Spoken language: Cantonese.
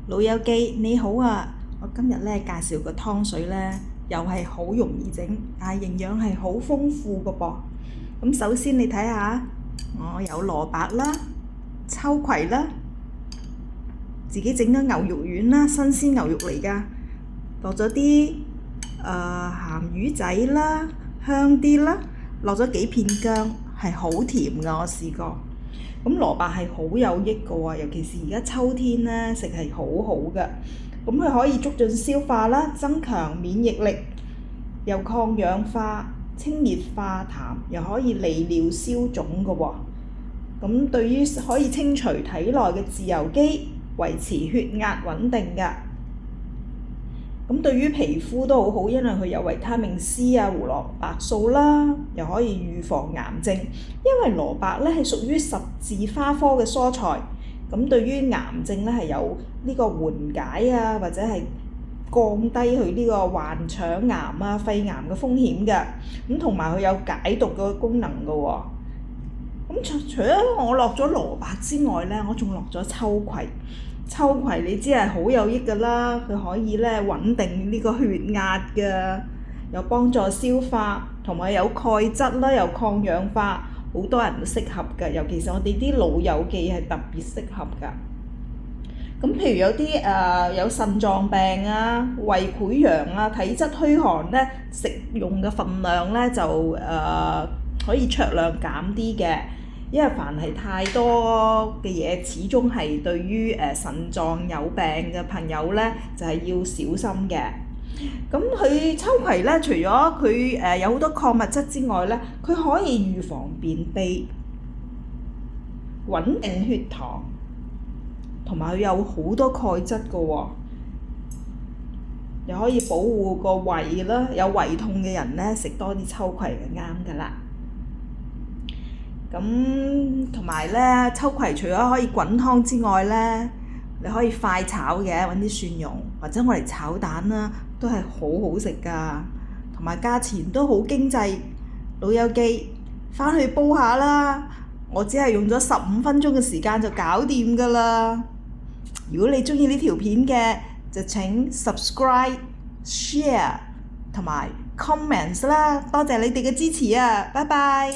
老友記你好啊！我今日介紹個湯水又係好容易整，但係營養係好豐富個噃。咁首先你睇下，我有蘿蔔啦、秋葵啦，自己整咗牛肉丸啦，新鮮牛肉嚟㗎，落咗啲鹹魚仔啦，香啲啦，落咗幾片薑，係好甜㗎，我試過。咁蘿蔔係好有益㗎喎，尤其是而家秋天食係好好㗎。咁佢可以促進消化啦，增強免疫力，又抗氧化、清熱化痰，又可以利尿消腫㗎喎。咁對於可以清除體內嘅自由基，維持血壓穩定㗎。咁對於皮膚都好好，因為佢有維他命 C 啊、胡蘿蔔素啦，又可以預防癌症。因為蘿蔔係屬於十字花科嘅蔬菜，咁對於癌症係有呢個緩解啊，或者係降低佢呢個患腸癌啊、肺癌嘅風險㗎。咁同埋佢有解毒嘅功能㗎喎。咁除咗我落咗蘿蔔之外我仲落咗秋葵。秋葵你知係好有益㗎啦，佢可以穩定呢個血壓㗎，又幫助消化，同埋有鈣質啦，又抗氧化，好多人都適合㗎，尤其是我哋啲老友記係特別適合㗎。咁譬如有啲有腎臟病啊、胃潰瘍啊、體質虛寒食用嘅份量就可以酌量減啲嘅。因為凡係太多嘅嘢，始終係對於腎臟有病嘅朋友就係要小心嘅。咁佢秋葵除咗佢有好多礦物質之外佢可以預防便秘、穩定血糖，同埋佢有好多鈣質㗎喎，又可以保護個胃啦。有胃痛嘅人食多啲秋葵就啱㗎啦。咁同埋秋葵除咗可以滾湯之外你可以快炒嘅，揾啲蒜蓉或者我嚟炒蛋啦，都係好好食㗎，同埋價錢都好經濟。老友記，返去煲下啦，我只係用咗15分鐘嘅時間就搞掂㗎啦。如果你鍾意呢條片嘅，就請 subscribe、share 同埋 comments 啦，多謝你哋嘅支持啊！拜拜。